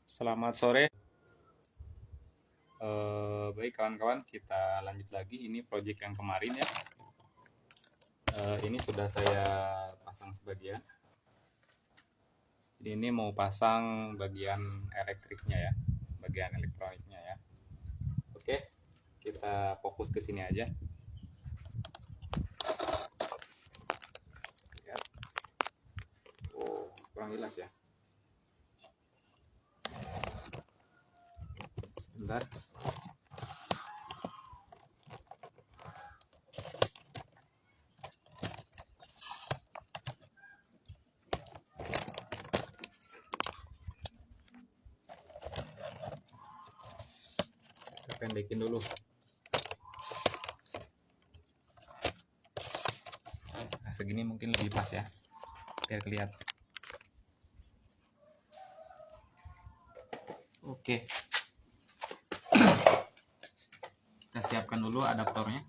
Selamat sore. Baik kawan-kawan, kita lanjut lagi. Ini project yang kemarin ya. Ini sudah saya pasang sebagian. Jadi ini mau pasang bagian elektriknya ya, bagian elektroniknya ya. Oke, kita fokus ke sini aja. Lihat. Oh, kurang jelas ya. Sebentar. Kita pendekin dulu. Nah, segini mungkin lebih pas ya, biar kelihatan. Oke. Kita siapkan dulu adaptornya.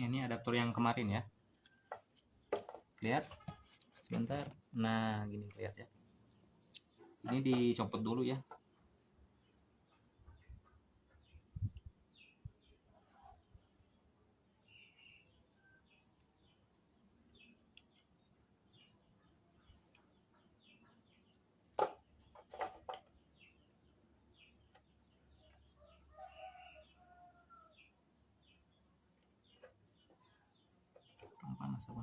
Ini adaptor yang kemarin ya. Lihat sebentar. Nah, gini lihat ya. Ini dicopot dulu ya. Panas apa?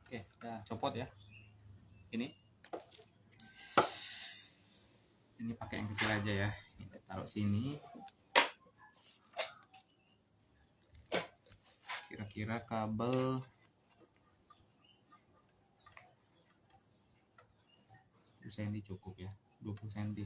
Oke, udah copot ya. Ini pakai yang kecil aja ya. Kita taruh sini. Kira-kira kabel 20 cm cukup ya. 20 cm.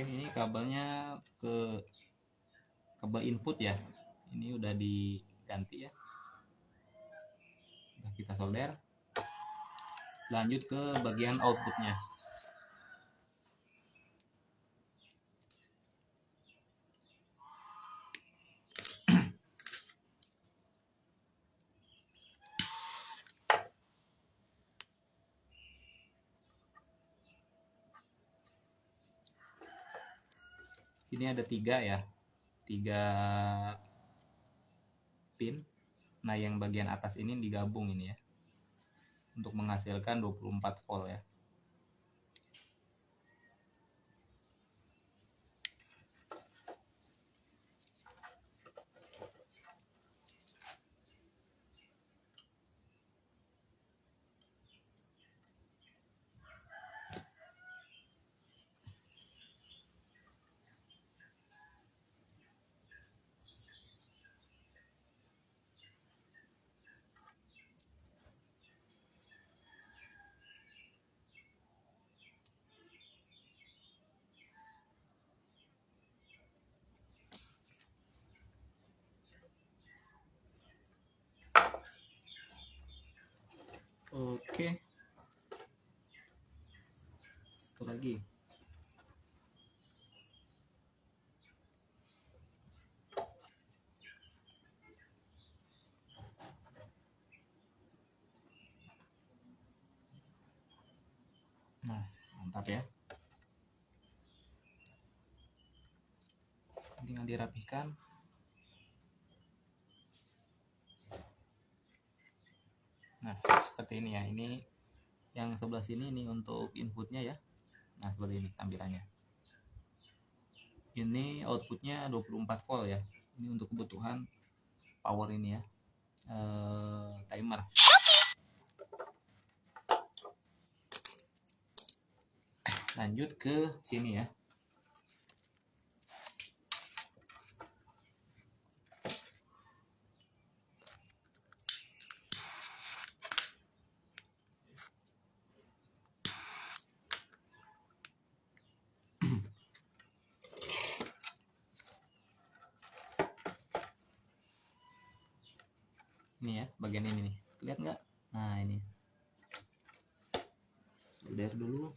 Oke, ini kabelnya ke kabel input ya. Ini udah diganti ya. Udah kita solder. Lanjut ke bagian outputnya. Sini ada 3 ya, 3 pin. Nah, yang bagian atas ini digabung ini ya, untuk menghasilkan 24 volt ya. Oke, satu lagi. Nah, mantap ya. Tinggal dirapikan. Nah, seperti ini ya. Ini yang sebelah sini ini untuk inputnya ya. Nah, seperti ini tampilannya. Ini outputnya 24 volt ya. Ini untuk kebutuhan power ini ya. Timer. Lanjut ke sini ya. Ini ya, bagian ini nih. Lihat nggak? Nah, ini. Solder dulu.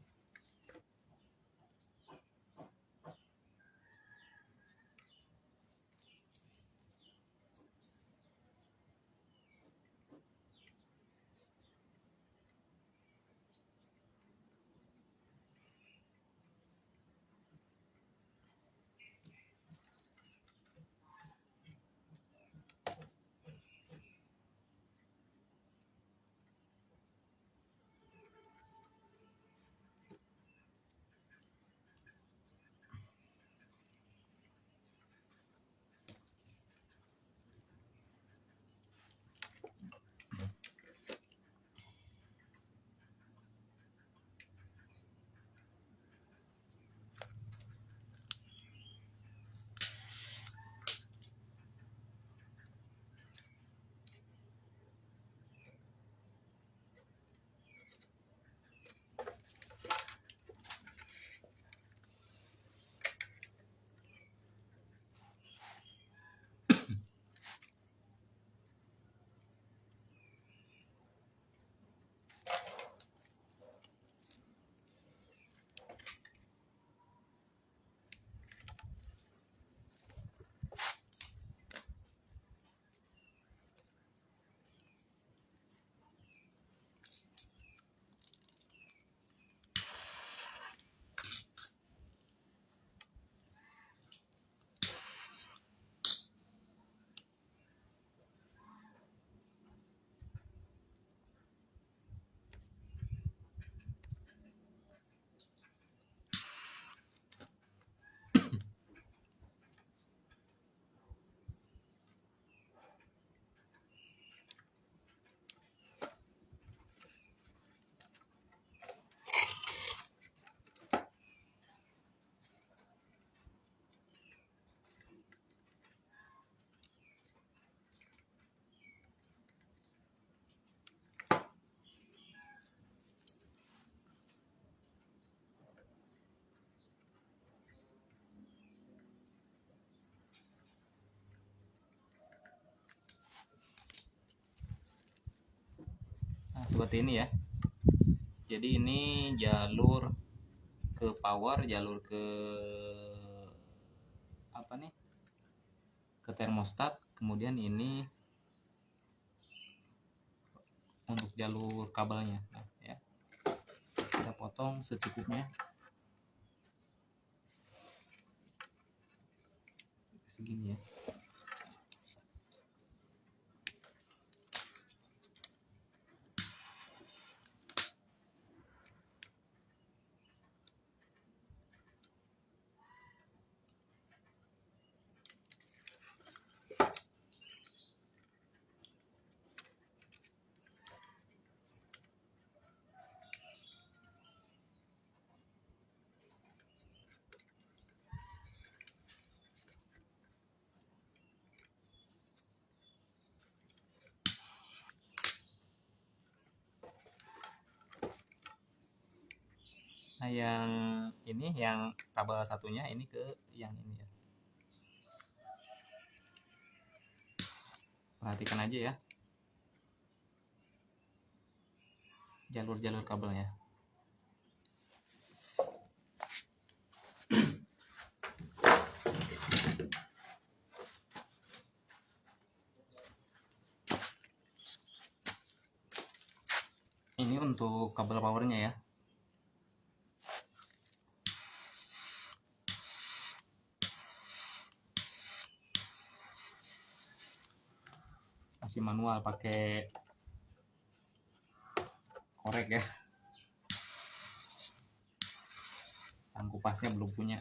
seperti ini ya. Jadi ini jalur ke power, jalur ke apa nih, ke termostat, kemudian ini untuk jalur kabelnya. Nah, ya, kita potong secukupnya, segini ya. Nah, yang ini, yang kabel satunya ini ke yang ini ya. Perhatikan aja ya jalur-jalur kabelnya. Ini untuk kabel powernya ya. Masih manual pakai korek ya. Tangku pasnya belum punya.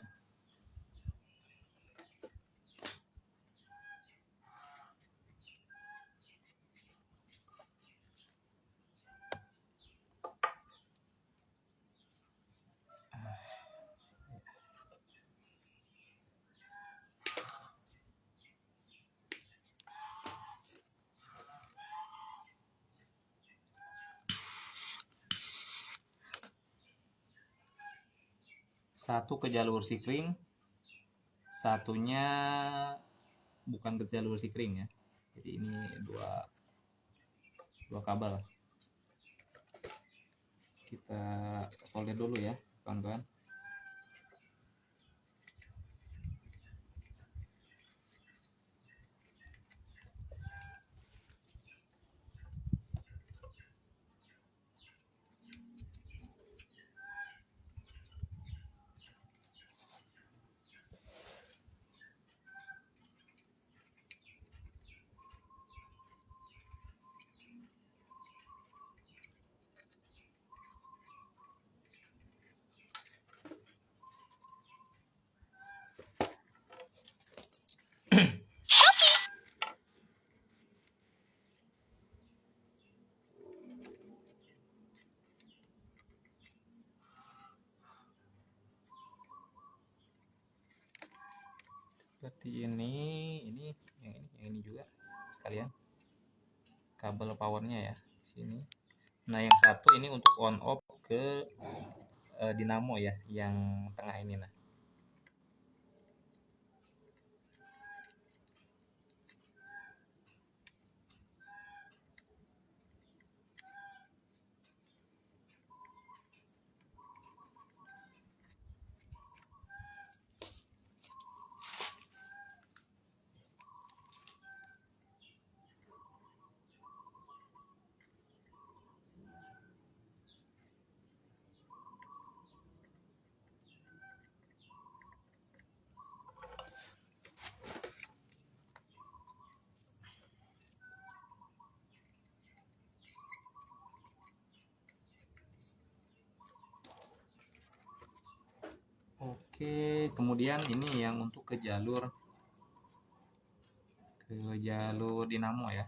Satu ke jalur sikring, satunya bukan ke jalur sikring ya. Jadi ini dua kabel. Kita solder dulu ya, kawan-kawan. Seperti ini yang ini juga sekalian kabel powernya ya sini. Nah, yang satu ini untuk on off ke dinamo ya, yang tengah ini. Nah, oke, kemudian ini yang untuk ke jalur dinamo ya.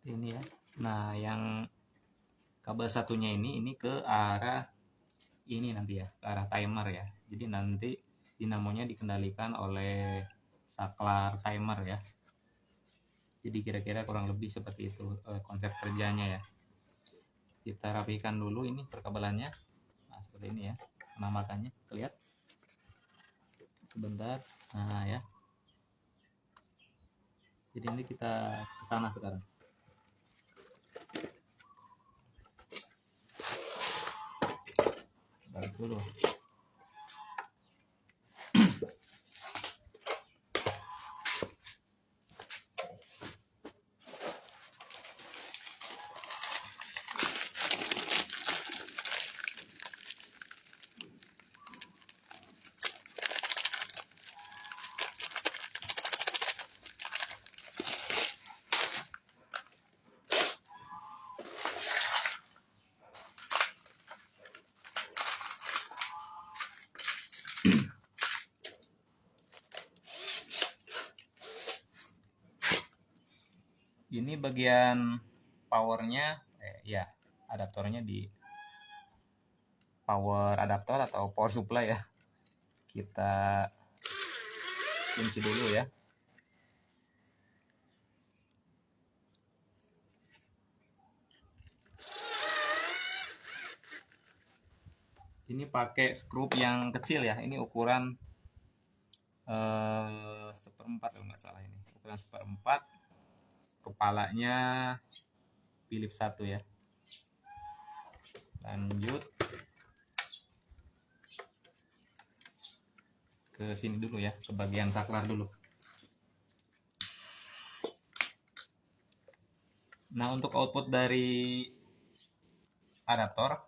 ini ya. Nah, yang kabel satunya ini ke arah ini nanti ya, ke arah timer ya. Jadi nanti dinamonya dikendalikan oleh saklar timer ya. Jadi kira-kira kurang lebih seperti itu konsep kerjanya ya. Kita rapikan dulu ini perkabelannya. Nah, seperti ini ya penampakannya, kelihatan sebentar. Nah ya, jadi ini kita ke sana sekarang. Balik dulu. Ini bagian powernya ya, adaptornya di power adaptor atau power supply ya. Kita kunci dulu ya. Ini pakai skrup yang kecil ya. Ini ukuran 1/4 kalau nggak salah, ini ukuran 1/4. Kepalanya Philips 1 ya. Lanjut ke sini dulu ya, ke bagian saklar dulu. Nah, untuk output dari adaptor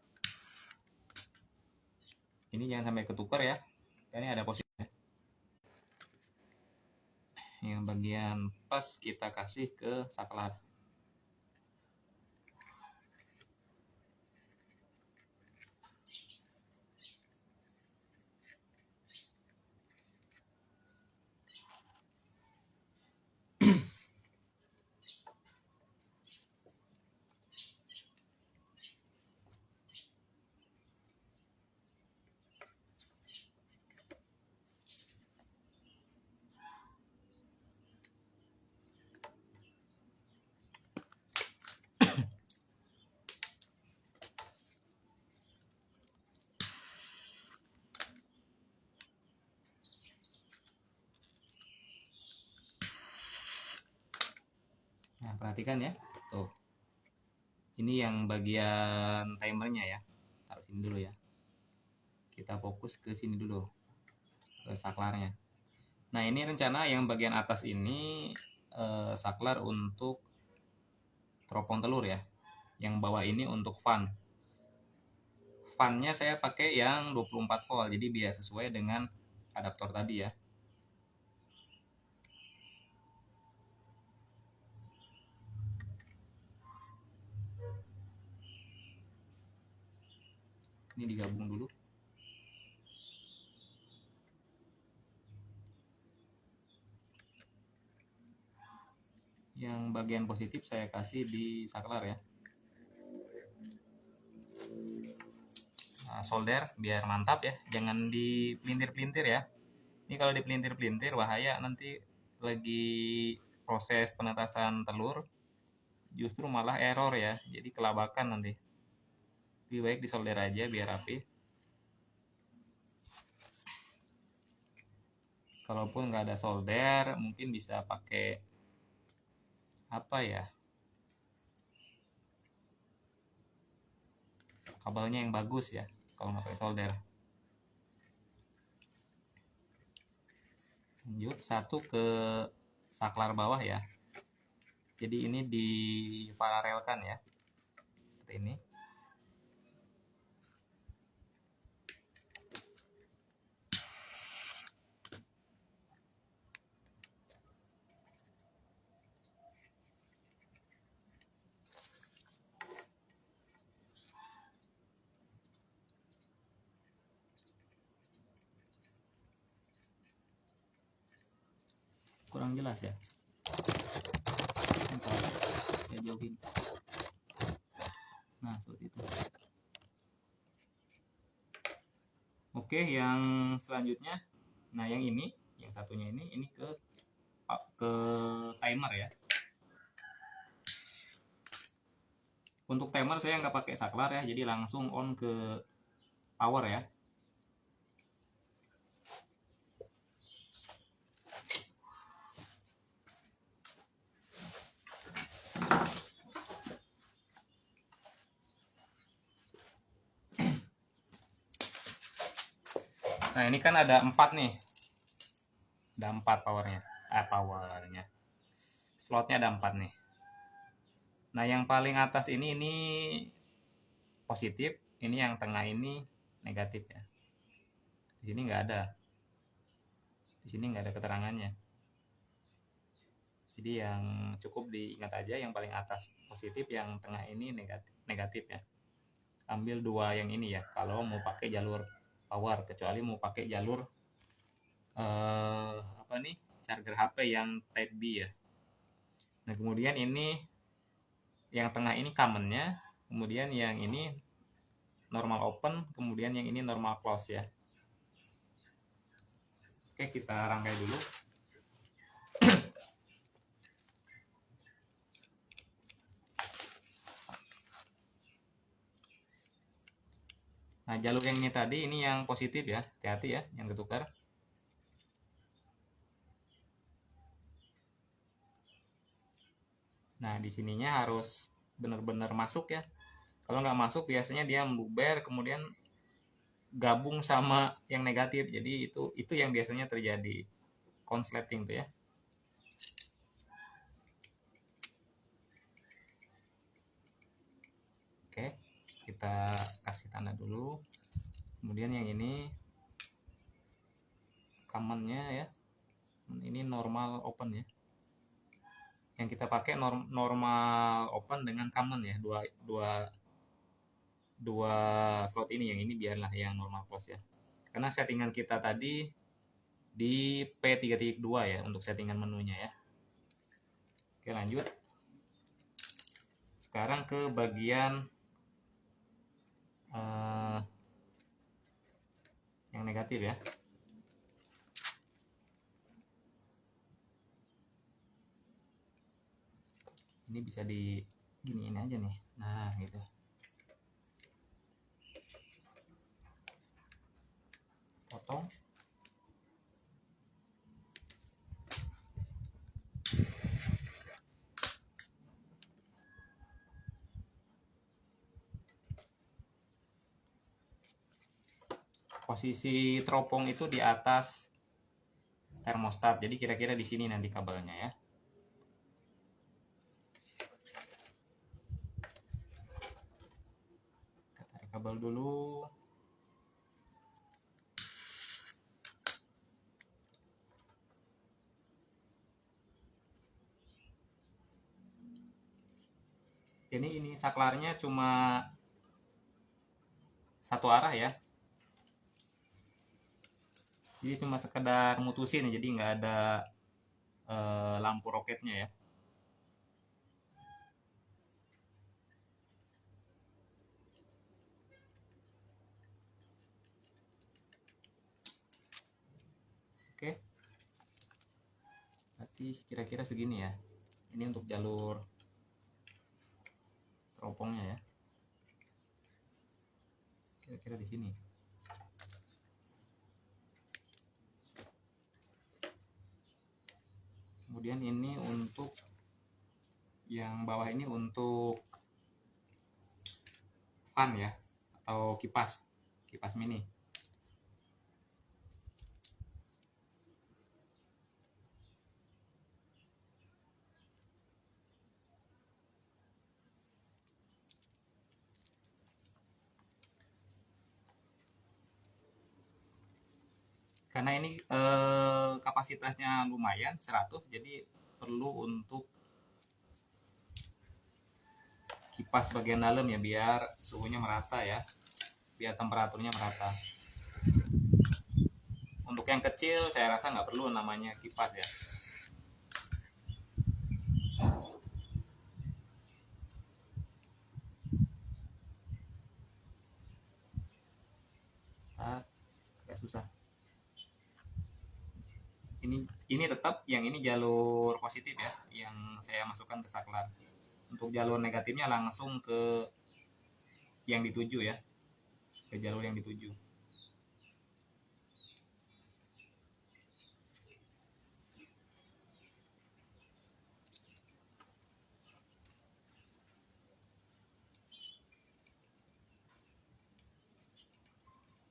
ini jangan sampai ketukar ya. Ini ada posisinya. Yang bagian pas kita kasih ke saklar. Nah, perhatikan ya. Tuh. Ini yang bagian timernya ya. Taruh sini dulu ya. Kita fokus ke sini dulu. Ke saklarnya. Nah, ini rencana yang bagian atas ini saklar untuk teropong telur ya. Yang bawah ini untuk fan. Fan-nya saya pakai yang 24 volt. Jadi biar sesuai dengan adaptor tadi ya. Ini digabung dulu. Yang bagian positif saya kasih di saklar ya. Nah, solder biar mantap ya. Jangan dipelintir-pelintir ya. Ini kalau dipelintir-pelintir bahaya, nanti lagi proses penetasan telur justru malah error ya. Jadi kelabakan nanti. Lebih baik disolder aja biar rapi. Kalaupun nggak ada solder, mungkin bisa pakai apa ya, kabelnya yang bagus ya kalau nggak pakai solder. Lanjut satu ke saklar bawah ya. Jadi ini diparalelkan ya, seperti ini. Kurang jelas ya. saya jauhin. Nah seperti itu. Oke, yang selanjutnya, nah yang ini, yang satunya ini ke timer ya. Untuk timer saya nggak pakai saklar ya, jadi langsung on ke power ya. Nah ini kan ada 4 nih, ada 4 powernya, slotnya ada 4 nih. Nah yang paling atas ini positif, ini yang tengah ini negatif ya. Di sini nggak ada, di sini nggak ada keterangannya. Jadi yang cukup diingat aja yang paling atas positif, yang tengah ini negatif ya. Ambil 2 yang ini ya, kalau mau pakai jalur power, kecuali mau pakai jalur charger HP yang Type B ya. Nah kemudian ini yang tengah ini commonnya, kemudian yang ini normal open, kemudian yang ini normal close ya. Oke, kita rangkai dulu. Nah jalur yang ini tadi, ini yang positif ya, hati-hati ya yang ketukar. Nah di sininya harus benar-benar masuk ya. Kalau nggak masuk biasanya dia membubar, kemudian gabung sama yang negatif. Jadi itu yang biasanya terjadi, konsleting tuh ya. Oke, kita kasih tanda dulu. Kemudian yang ini commonnya ya, ini normal open ya. Yang kita pakai normal open dengan common ya, dua slot ini. Yang ini biarlah yang normal close ya, karena settingan kita tadi di P3.2 ya untuk settingan menunya ya. Oke lanjut, sekarang ke bagian yang negatif ya. Ini bisa di giniin aja nih, nah gitu. Potong. Posisi teropong itu di atas termostat, jadi kira-kira di sini nanti kabelnya ya. Kita tarik kabel dulu. Ini saklarnya cuma satu arah ya, jadi cuma sekedar mutusin, jadi nggak ada lampu roketnya ya. Oke, berarti kira-kira segini ya. Ini untuk jalur teropongnya ya, kira-kira di sini. Kemudian ini untuk yang bawah ini untuk fan ya, atau kipas mini. Karena ini kapasitasnya lumayan 100, jadi perlu untuk kipas bagian dalam ya, biar suhunya merata ya, biar temperaturnya merata. Untuk yang kecil saya rasa nggak perlu namanya kipas ya. susah. Ini tetap yang ini jalur positif ya, yang saya masukkan ke saklar. Untuk jalur negatifnya langsung ke yang dituju ya, ke jalur yang dituju.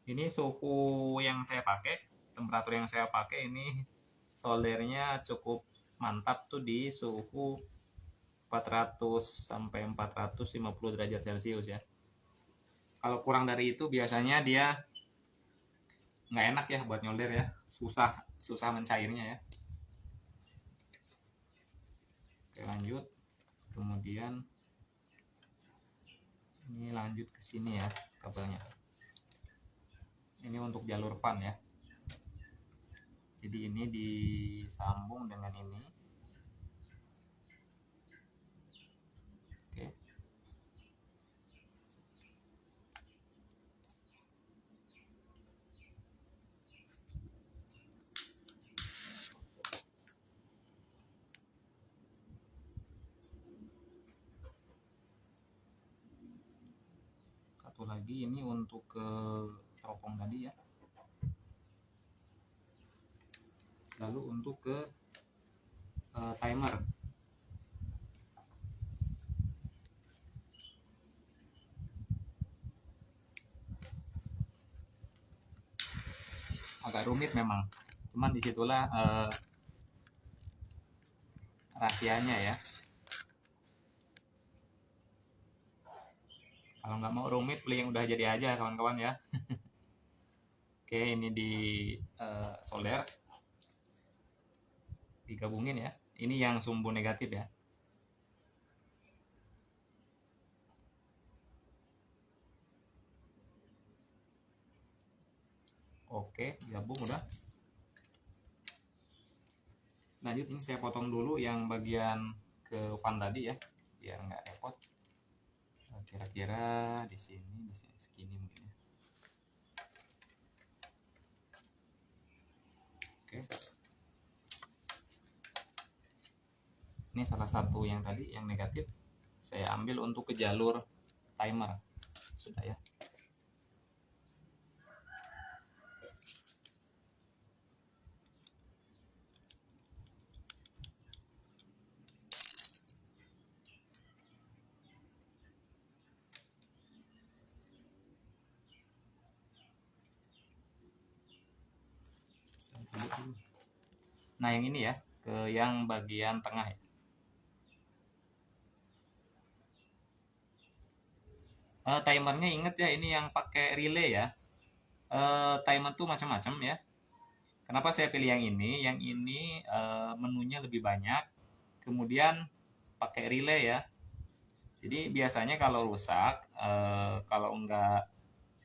Ini suhu yang saya pakai, temperatur yang saya pakai ini soldernya cukup mantap tuh di suhu 400 sampai 450 derajat Celcius ya. Kalau kurang dari itu biasanya dia nggak enak ya buat nyolder ya, susah mencairnya ya. Oke, lanjut. Kemudian ini lanjut ke sini ya kabelnya. Ini untuk jalur PAN ya. Jadi ini disambung dengan ini. Oke. Satu lagi ini untuk ke teropong tadi ya. Lalu untuk ke timer. Agak rumit memang, cuman disitulah rahasianya ya. Kalau nggak mau rumit, beli yang udah jadi aja kawan-kawan ya. Oke, ini di solder, digabungin ya. Ini yang sumbu negatif ya. Oke, gabung udah. Lanjut, ini saya potong dulu yang bagian ke fan tadi ya, biar nggak repot. Kira-kira di sini segini mungkin ya. Oke. Ini salah satu yang tadi yang negatif saya ambil untuk ke jalur timer. Sudah ya. Nah, yang ini ya, ke yang bagian tengah ya. Timernya inget ya, ini yang pakai relay ya. Timer tuh macam-macam ya. Kenapa saya pilih yang ini? Yang ini menunya lebih banyak, kemudian pakai relay ya. Jadi biasanya kalau rusak, kalau enggak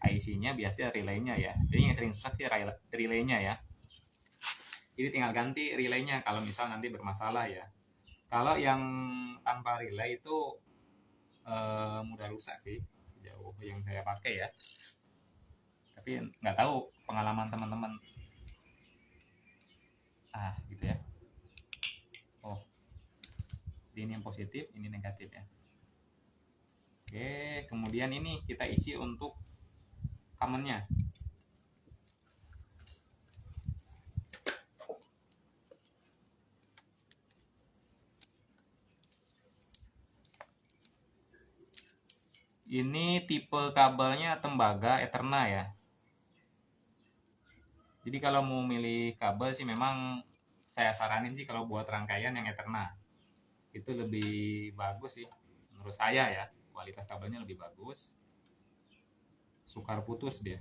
IC-nya biasanya relaynya ya. Jadi yang sering rusak sih relaynya ya. Jadi tinggal ganti relaynya kalau misal nanti bermasalah ya. Kalau yang tanpa relay itu mudah rusak sih sejauh yang saya pakai ya. Tapi nggak tahu pengalaman teman-teman. Gitu ya. Oh, ini yang positif, ini negatif ya. Oke, kemudian ini kita isi untuk kamennya. Ini tipe kabelnya tembaga Eterna ya. Jadi kalau mau milih kabel sih memang saya saranin sih kalau buat rangkaian yang Eterna. Itu lebih bagus sih menurut saya ya. Kualitas kabelnya lebih bagus. Sukar putus dia.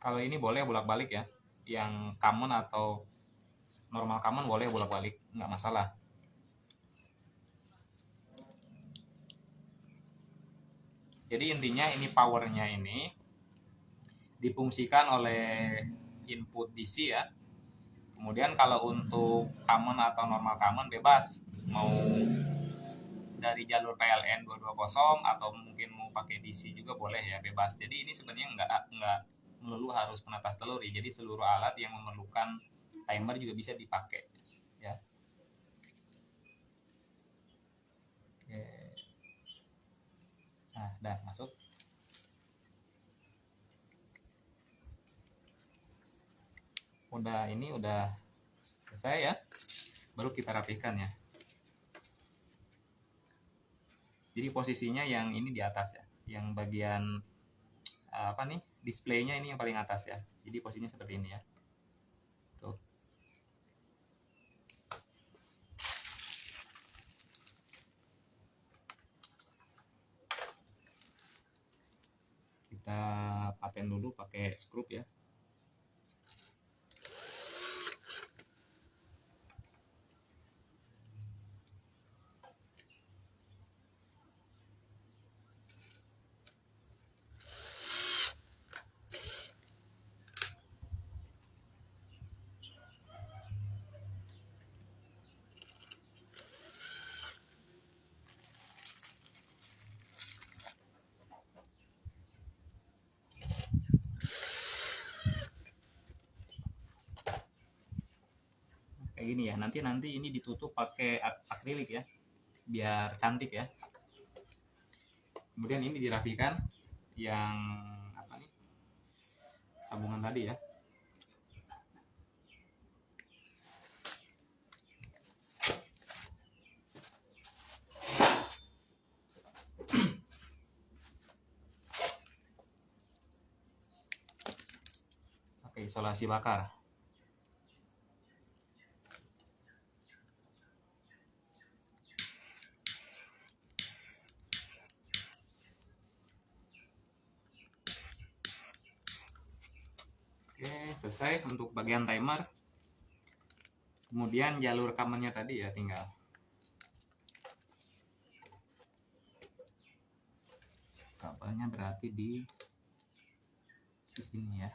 Kalau ini boleh bolak-balik ya. Yang common atau normal common boleh bolak-balik, nggak masalah. Jadi intinya ini powernya ini difungsikan oleh input DC ya. Kemudian kalau untuk common atau normal common bebas, mau dari jalur PLN 220 atau mungkin mau pakai DC juga boleh ya, bebas. Jadi ini sebenarnya nggak melulu harus penetas telur ya. Jadi seluruh alat yang memerlukan timer juga bisa dipakai ya. Oke. Nah, dah masuk. Ini udah selesai ya. Baru kita rapikan ya. Jadi posisinya yang ini di atas ya. Yang bagian apa nih? Displaynya ini yang paling atas ya. Jadi posisinya seperti ini ya. Tuh. Kita paten dulu pakai skrup ya. Kayak gini ya. Nanti ini ditutup pakai akrilik ya, biar cantik ya. Kemudian ini dirapikan yang apa nih, sambungan tadi ya. Pakai isolasi bakar. Oke, selesai untuk bagian timer. Kemudian jalur common-nya tadi ya tinggal. Kabelnya berarti di sini ya.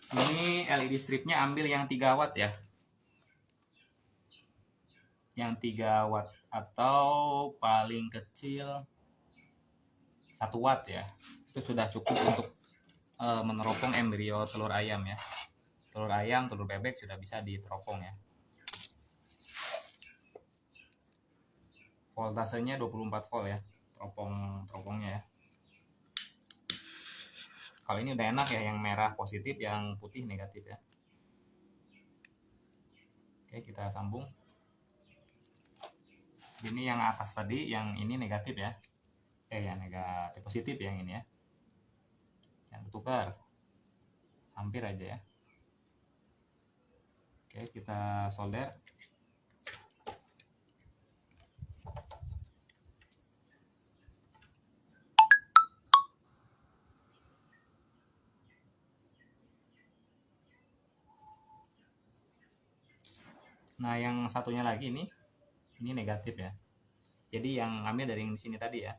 Ini LED stripnya ambil yang 3 watt ya. Yang 3 watt atau paling kecil 1 watt ya. Itu sudah cukup untuk meneropong embrio telur ayam ya. Telur ayam, telur bebek sudah bisa diteropong ya. Voltasenya 24 volt ya, teropongnya ya. Kalau ini udah enak ya, yang merah positif, yang putih negatif ya. Oke, kita sambung. Ini yang atas tadi, yang ini negatif ya. Yang negatif, positif yang ini ya. Yang tukar. Hampir aja ya. Oke, kita solder. Nah, yang satunya lagi ini negatif ya. Jadi yang ambil dari sini tadi ya.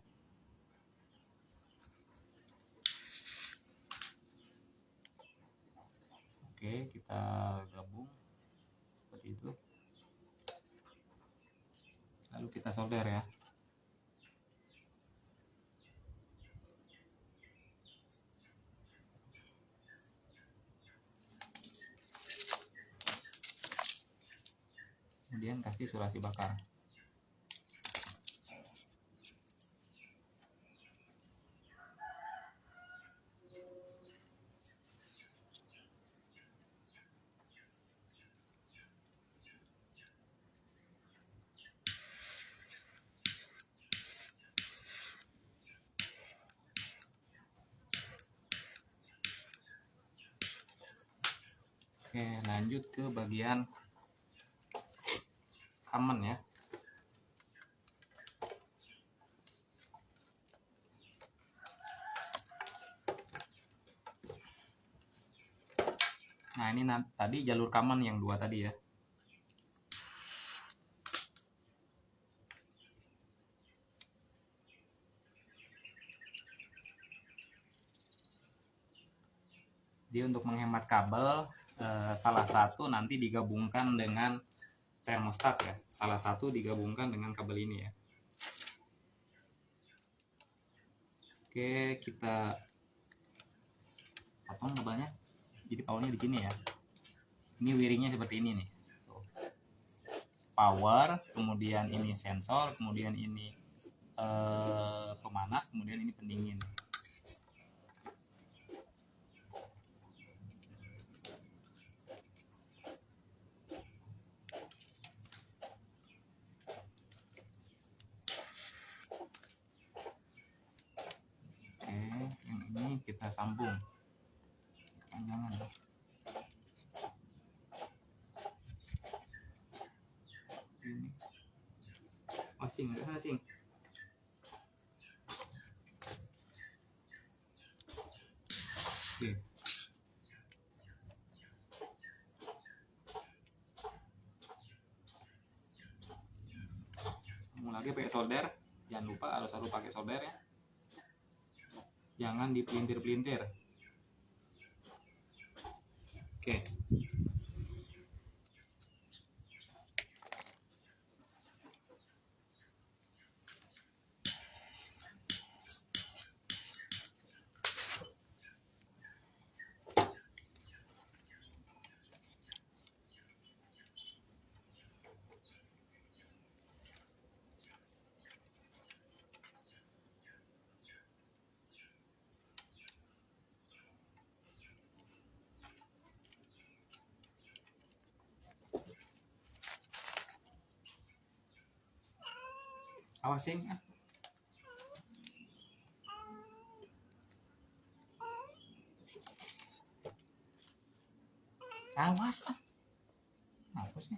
Oke, kita gabung seperti itu. Lalu kita solder ya. Kemudian kasih sulasi bakar. Oke, lanjut ke bagian common ya. Nah, ini tadi jalur common yang 2 tadi ya. Jadi untuk menghemat kabel, salah satu nanti digabungkan dengan termostat ya. Salah satu digabungkan dengan kabel ini ya. Oke, kita potong kabelnya. Jadi powernya di sini ya. Ini wiringnya seperti ini nih. Power, kemudian ini sensor, kemudian ini pemanas, kemudian ini pendingin. Ini kita sambung kepanjangan. Ini masing masing. Oke. Sambung lagi pakai solder. Jangan lupa harus pakai solder ya. Jangan dipelintir-pelintir. Oke. Awasin ah. Awas ah. Apa sih?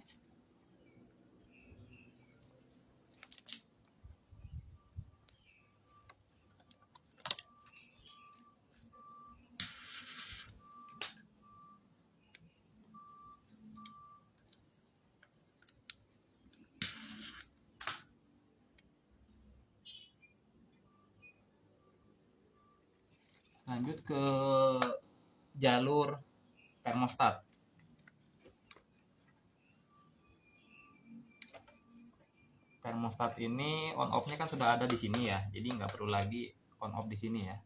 Lanjut ke jalur termostat. Termostat ini on off-nya kan sudah ada di sini ya, jadi nggak perlu lagi on off di sini ya.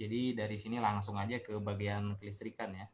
Jadi dari sini langsung aja ke bagian kelistrikan ya.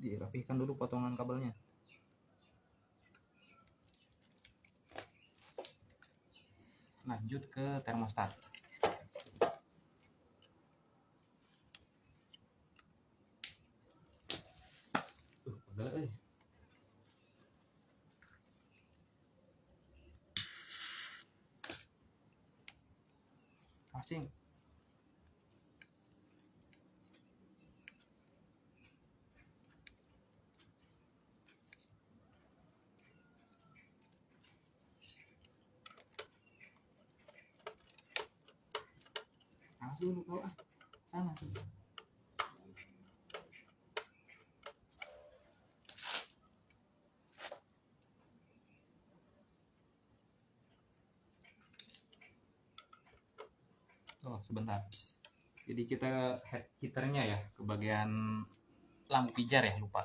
dirapihkan dulu potongan kabelnya. Lanjut ke termostat. Pegel. Asing. Langsung dulu sana. Oh, sebentar. Jadi kita head heaternya ya ke bagian lampu pijar ya, lupa.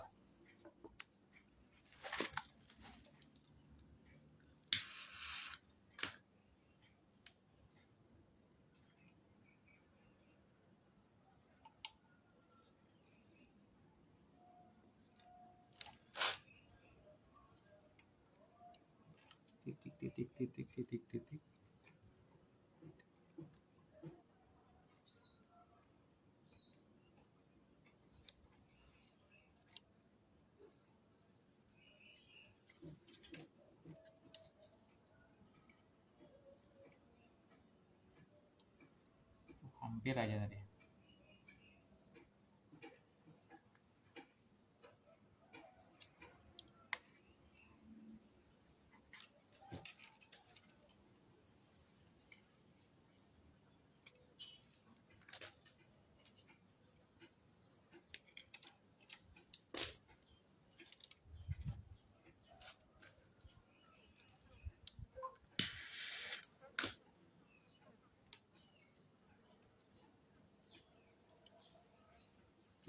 Titik. Hampir aja tadi.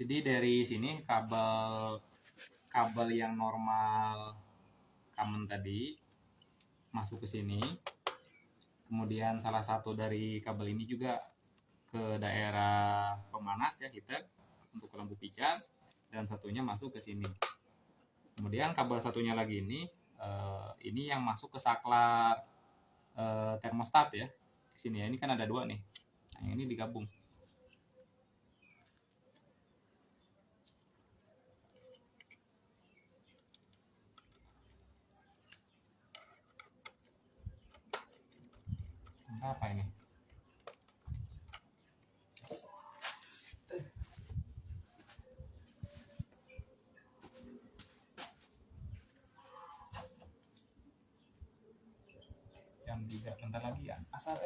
Jadi dari sini kabel yang normal common tadi masuk ke sini. Kemudian salah satu dari kabel ini juga ke daerah pemanas ya, heater untuk lampu pijar, dan satunya masuk ke sini. Kemudian kabel satunya lagi ini yang masuk ke saklar termostat ya. Di sini ya, ini kan ada dua nih. Nah, yang ini digabung. Apa ini? Yang tidak, bentar lagi ya. Asal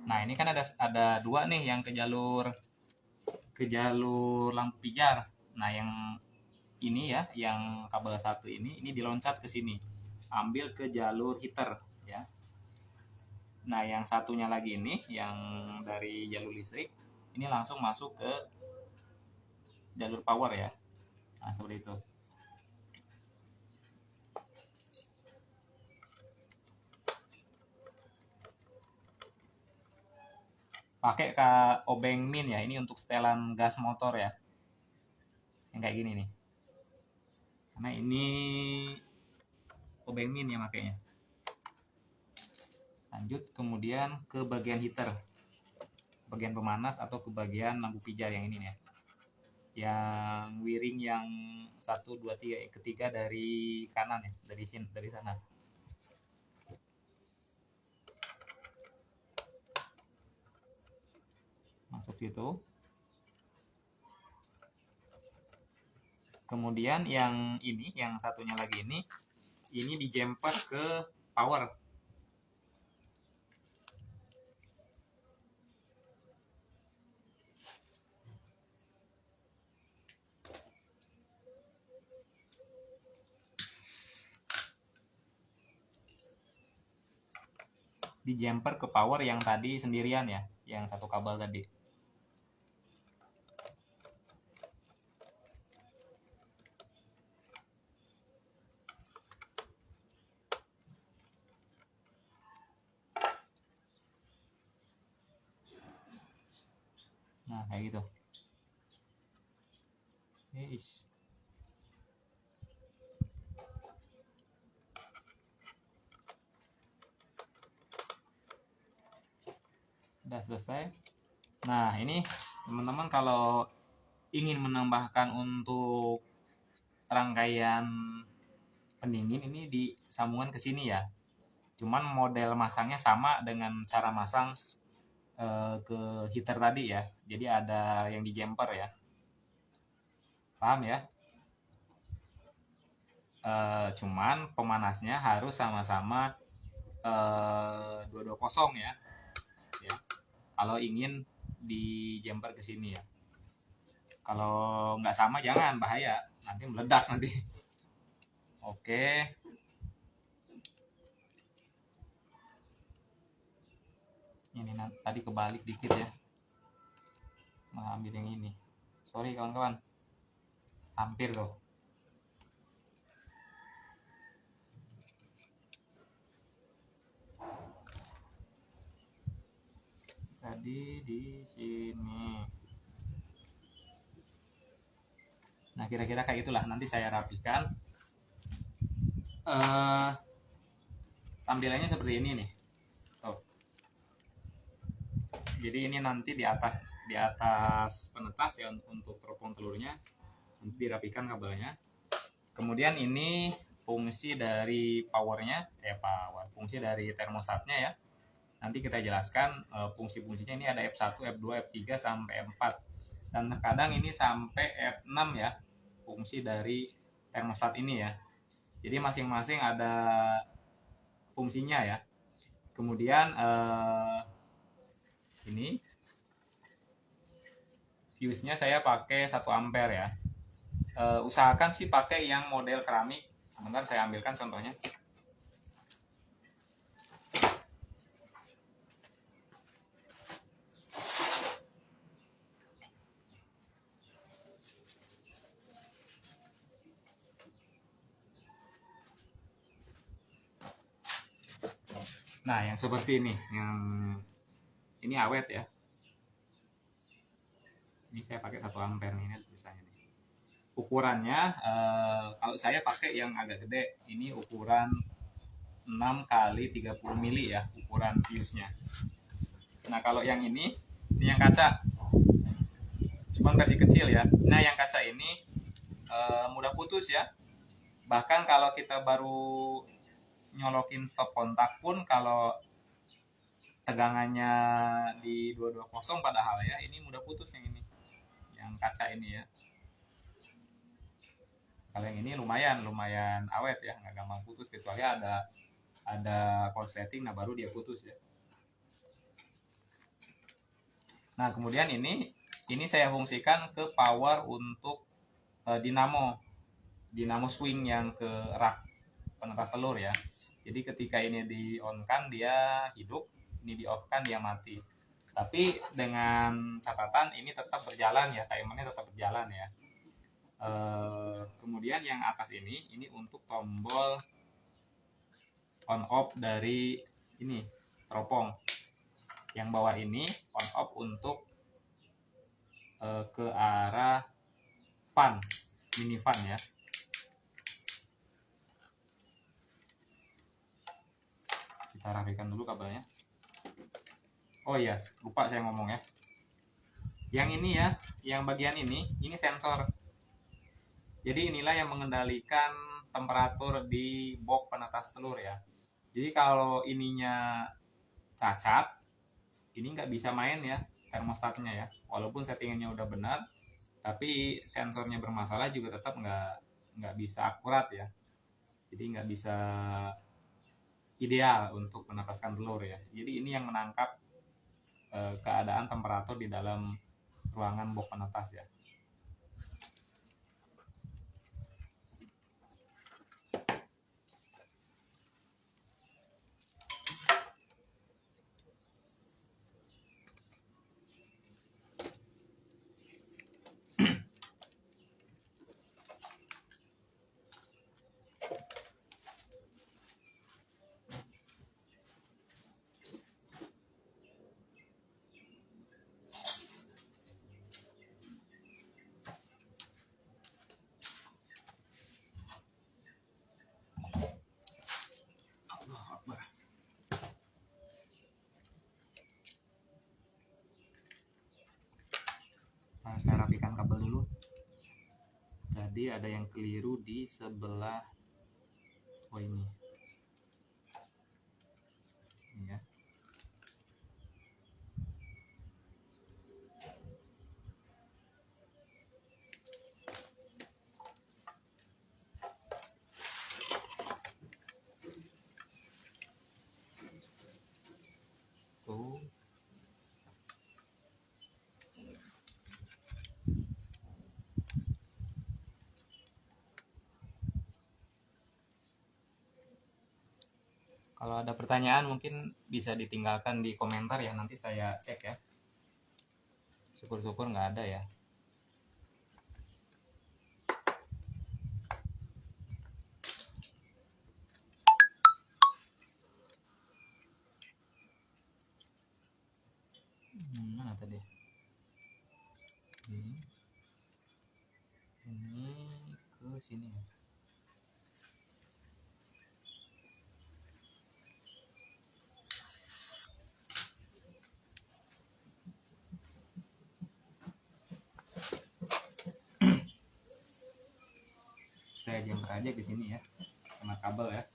Nah, ini kan ada dua nih yang ke jalur lampu pijar. Nah, yang ini ya, yang kabel satu ini diloncat ke sini. Ambil ke jalur heater ya. Nah, yang satunya lagi ini yang dari jalur listrik ini langsung masuk ke jalur power ya. Nah, seperti itu. Pakai obeng min ya, ini untuk setelan gas motor ya. Yang kayak gini nih. Karena ini obeng min ya makanya. Lanjut kemudian ke bagian heater. Bagian pemanas atau ke bagian lampu pijar yang ini nih ya. Yang wiring yang 1 2 3 ketiga dari kanan ya, dari sana. Masuk situ. Kemudian yang ini, yang satunya lagi ini di jumper ke power. Di jumper ke power yang tadi sendirian ya, yang satu kabel tadi. kayak gitu. Eish. Udah selesai. Nah, ini teman-teman kalau ingin menambahkan untuk rangkaian pendingin ini disambungkan ke sini ya. Cuman model masangnya sama dengan cara masang ke heater tadi ya. Jadi ada yang di jumper ya. Paham ya? Cuman pemanasnya harus sama-sama 220 ya. Kalau ingin di jumper ke sini ya. Kalau nggak sama jangan, bahaya, nanti meledak nanti. Oke. Ini tadi kebalik dikit ya. Mengambil yang ini. Sorry kawan-kawan. Hampir loh. Tadi di sini. Nah, kira-kira kayak itulah. Nanti saya rapikan. Tampilannya seperti ini nih. Tuh. Jadi ini nanti di atas penetas ya untuk teropong telurnya. Nanti dirapikan kabelnya. Kemudian ini fungsi dari powernya, fungsi dari termostatnya ya. Nanti kita jelaskan fungsi-fungsinya. Ini ada F1, F2, F3 sampai F4. Dan kadang ini sampai F6 ya, fungsi dari termostat ini ya. Jadi masing-masing ada fungsinya ya. Kemudian ini fuse-nya saya pakai 1 ampere ya. Usahakan sih pakai yang model keramik. Sebentar saya ambilkan contohnya. Nah, yang seperti ini, yang ini awet ya. Ini saya pakai 1 ampere nih, ini tulisannya nih. Ukurannya kalau saya pakai yang agak gede, ini ukuran 6 kali 30 mili ya, ukuran fuse-nya. Nah, kalau yang ini yang kaca. Cuman versi kecil ya. Nah, yang kaca ini mudah putus ya. Bahkan kalau kita baru nyolokin stop kontak pun, kalau tegangannya di 220 padahal ya, ini mudah putus yang ini. Yang kaca ini ya. Kalau yang ini lumayan awet ya, nggak gampang putus, kecuali ada korsleting, nah baru dia putus ya. Nah, kemudian ini saya fungsikan ke power untuk dinamo swing yang ke rak penetas telur ya. Jadi ketika ini di on kan dia hidup, ini di off kan dia mati. Tapi dengan catatan ini tetap berjalan ya, timernya tetap berjalan ya. Kemudian yang atas ini untuk tombol on off dari ini teropong. Yang bawah ini on off untuk ke arah fan, mini fan ya. Kita rapikan dulu kabelnya. Oh iya, lupa saya ngomong ya. Yang ini ya, yang bagian ini sensor. Jadi inilah yang mengendalikan temperatur di box penetas telur ya. Jadi kalau ininya cacat, ini nggak bisa main ya termostatnya ya. Walaupun settingannya udah benar, tapi sensornya bermasalah juga tetap nggak bisa akurat ya. Jadi nggak bisa ideal untuk menetaskan telur ya. Jadi ini yang menangkap keadaan temperatur di dalam ruangan box penetas ya. rapikan kabel dulu. Tadi ada yang keliru di sebelah ini ya. Tuh. Kalau ada pertanyaan mungkin bisa ditinggalkan di komentar ya, nanti saya cek ya. Syukur-syukur nggak ada ya. Mana tadi? Ini ke sini ya. Saya jumper aja ke sini ya, sama kabel ya.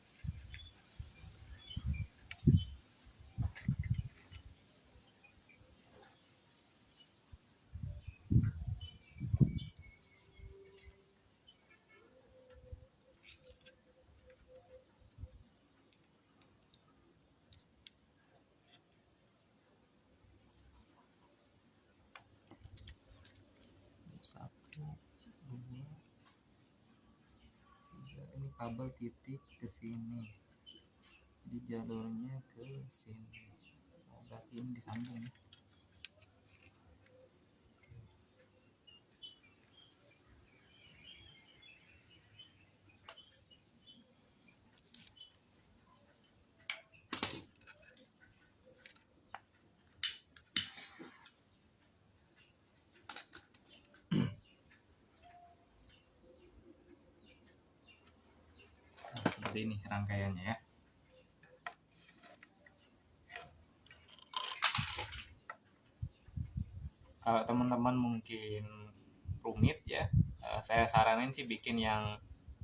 Satu, dua, tiga. Ini kabel titik ke sini, di jalurnya ke sini. Oh, berarti ini disambung. Seperti ini rangkaiannya ya. Kalau teman-teman mungkin rumit ya, saya saranin sih bikin yang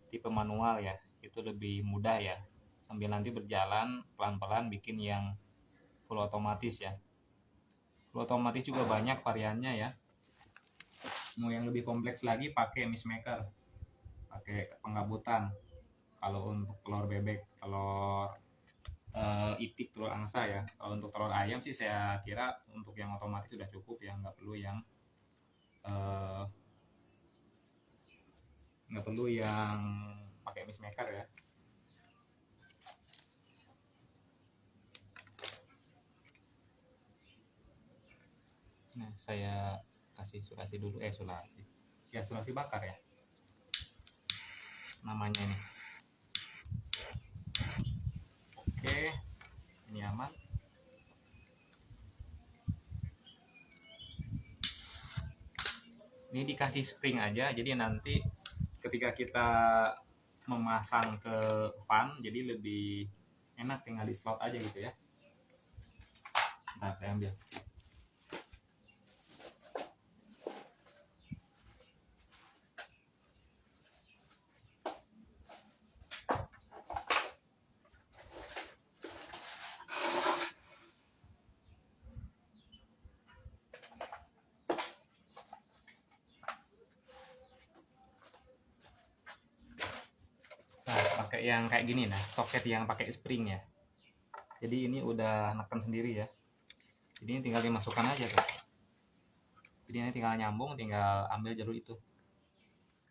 tipe manual ya, itu lebih mudah ya, sambil nanti berjalan pelan-pelan bikin yang full otomatis ya. Full otomatis juga banyak variannya ya. Mau yang lebih kompleks lagi pakai mist maker, pakai penggabutan. Kalau untuk telur bebek, telur itik, telur angsa ya. Kalau untuk telur ayam sih saya kira untuk yang otomatis sudah cukup ya, nggak perlu yang pakai mist maker ya. Nah, saya kasih sulasi dulu, sulasi bakar ya namanya ini. Oke, ini aman. Ini dikasih spring aja, jadi nanti ketika kita memasang ke fan jadi lebih enak, tinggal di slot aja gitu ya. Nah, saya ambil. Pakai yang kayak gini, nah soket yang pakai spring ya, jadi ini udah neken sendiri ya, jadi ini tinggal dimasukkan aja tuh, jadi ini tinggal nyambung, tinggal ambil jalur itu,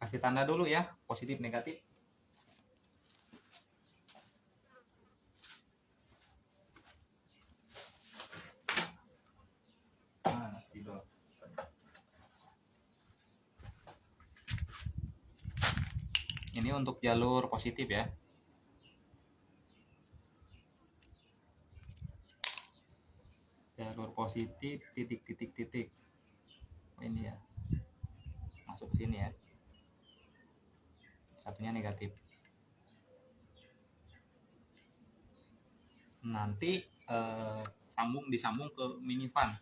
kasih tanda dulu ya, positif negatif. Nah, gitu. Ini untuk jalur positif ya. Jalur positif titik. Oh, ini ya. Masuk ke sini ya. Satunya negatif. Nanti disambung ke mini fan.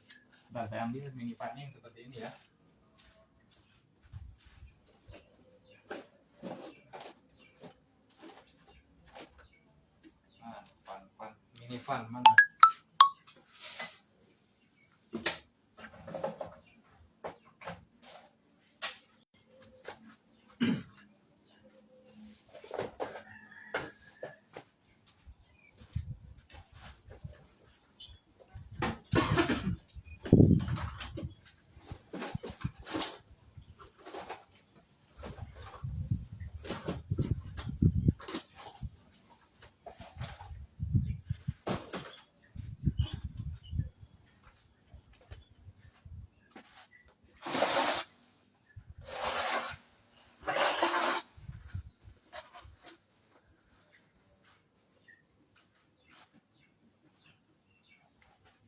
Nah, saya ambil mini fan yang seperti ini ya. Ivan mana?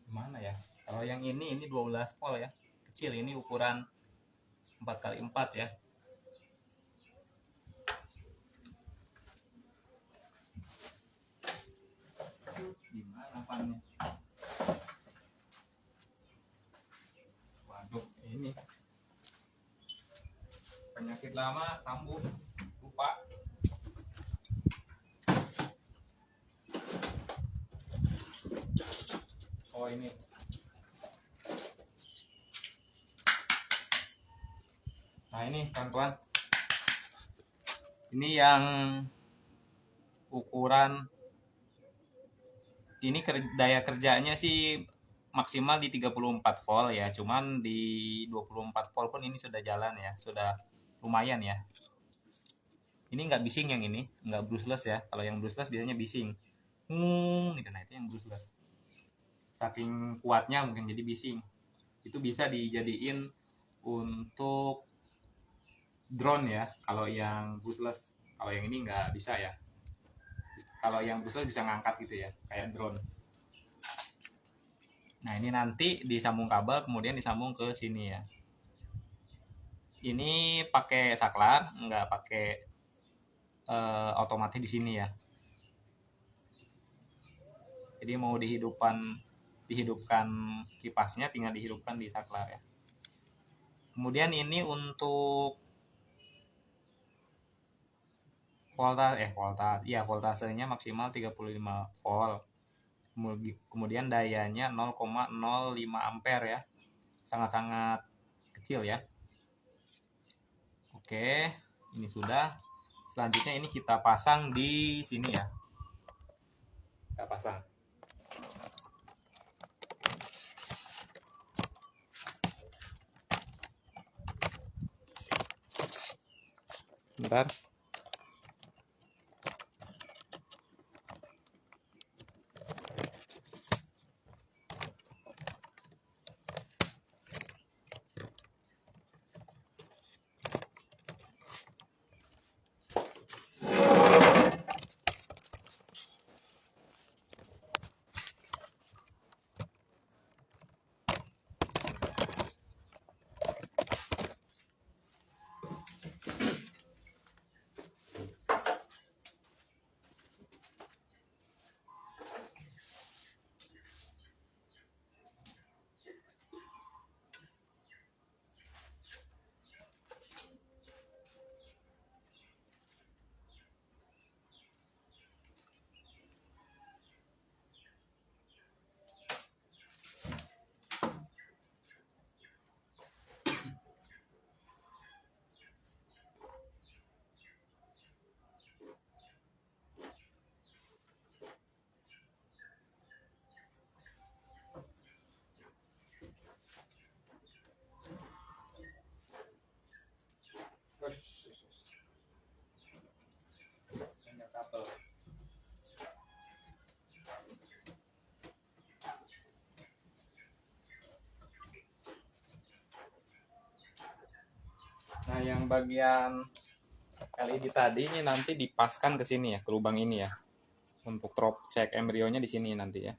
Mana ya? Kalau yang ini 12 volt ya. Kecil, ini ukuran 4x4 ya. Gimana pannya? Waduh, ini penyakit lama kambuh, lupa. Oh ini. Nah ini kawan-kawan, ini yang ukuran ini daya kerjanya sih maksimal di 34 volt ya, cuman di 24 volt pun ini sudah jalan ya, sudah lumayan ya. Ini nggak bising, yang ini nggak brushless ya. Kalau yang brushless biasanya bising, gitu. Nah itu yang brushless, saking kuatnya mungkin jadi bising. Itu bisa dijadiin untuk drone ya, kalau yang brushless. Kalau yang ini nggak bisa ya. Kalau yang brushless bisa ngangkat gitu ya, kayak drone. Nah ini nanti disambung kabel, kemudian disambung ke sini ya. Ini pakai saklar, nggak pakai otomatis di sini ya. Jadi mau dihidupkan kipasnya, tinggal dihidupkan di saklar ya. Kemudian ini untuk voltasenya maksimal 35 volt. Kemudian dayanya 0,05 ampere ya. Sangat-sangat kecil ya. Oke, ini sudah. Selanjutnya ini kita pasang di sini ya. Kita pasang. Bentar. Nah, yang bagian LED tadi ini nanti dipaskan ke sini ya, ke lubang ini ya. Untuk drop check embrionya di sini nanti ya.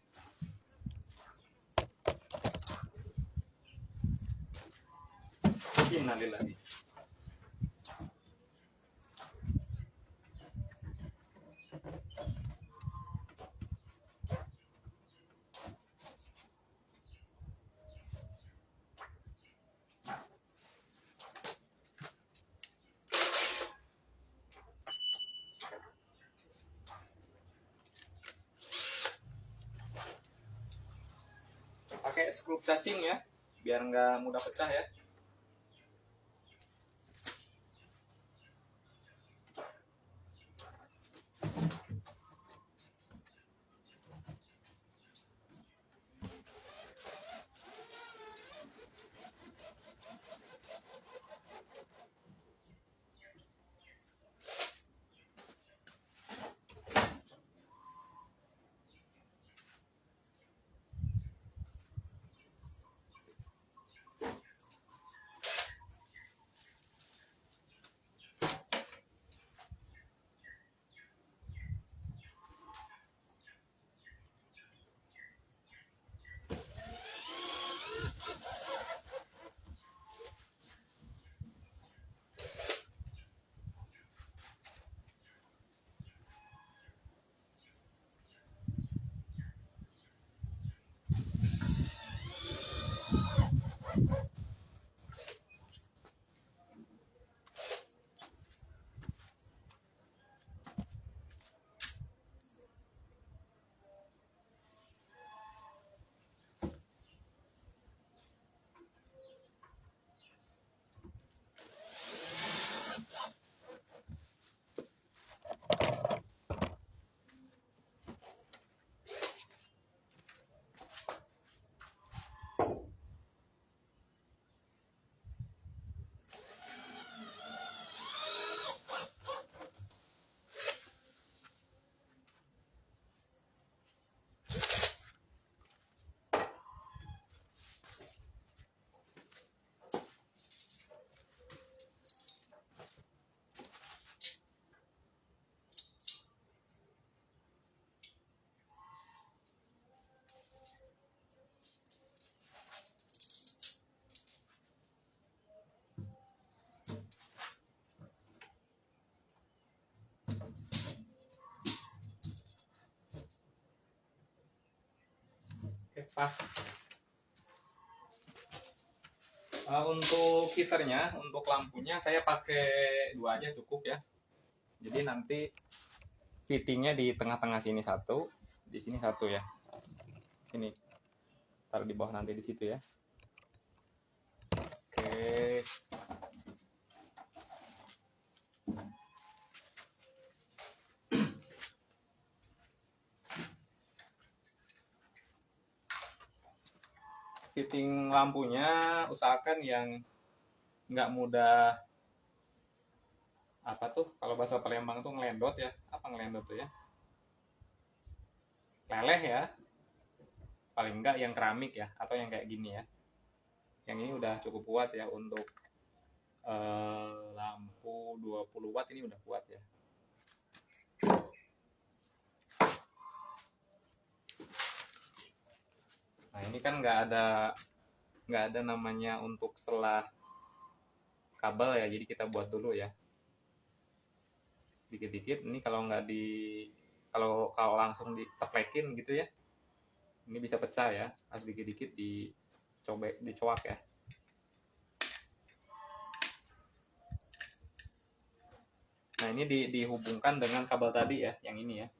Innalillahi. skrup cacing ya, biar nggak mudah pecah ya. Pas. Untuk heaternya, untuk lampunya saya pakai 2 aja cukup ya. Jadi nanti fittingnya di tengah-tengah sini 1, di sini 1 ya. Sini, taruh di bawah nanti di situ ya. Oke. Fitting lampunya usahakan yang nggak mudah, apa tuh kalau bahasa Palembang tuh ngelendot ya, apa ngelendot tuh ya, leleh ya, paling enggak yang keramik ya, atau yang kayak gini ya. Yang ini udah cukup kuat ya untuk lampu 20 watt, ini udah kuat ya. Nah ini kan nggak ada namanya untuk selah kabel ya, jadi kita buat dulu ya dikit-dikit. Ini kalau kalau langsung diteplekin gitu ya, ini bisa pecah ya, harus dikit-dikit dicoak ya. Nah ini dihubungkan dengan kabel tadi ya, yang ini ya.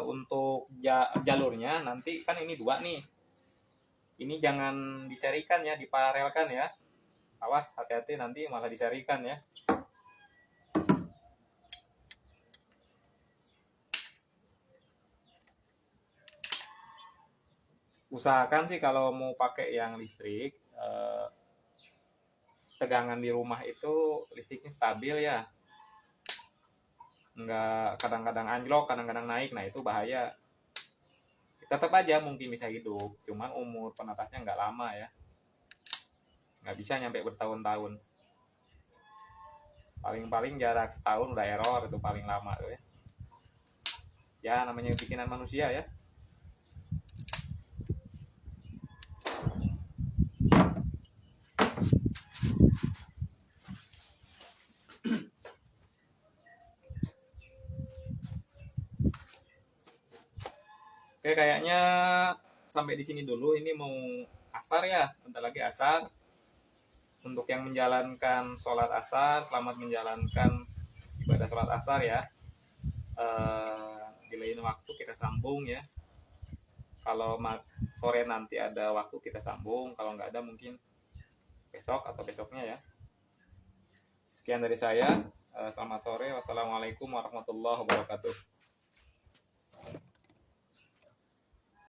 Untuk jalurnya nanti kan ini 2 nih. Ini jangan diserikan ya, diparalelkan ya. Awas, hati-hati nanti malah diserikan ya. Usahakan sih kalau mau pakai yang listrik, tegangan di rumah itu listriknya stabil ya. Enggak kadang-kadang anjlok, kadang-kadang naik, nah itu bahaya. Tetap aja mungkin bisa hidup, cuman umur penetasnya nggak lama ya, nggak bisa nyampe bertahun-tahun. Paling-paling jarak setahun udah error, itu paling lama tuh ya. Ya namanya bikinan manusia ya. Oke, kayaknya sampai di sini dulu. Ini mau asar ya, bentar lagi asar. Untuk yang menjalankan sholat asar, selamat menjalankan ibadah sholat asar ya. Di lain waktu kita sambung ya. Kalau sore nanti ada waktu kita sambung, kalau nggak ada mungkin besok atau besoknya ya. Sekian dari saya. Selamat sore. Wassalamualaikum warahmatullahi wabarakatuh.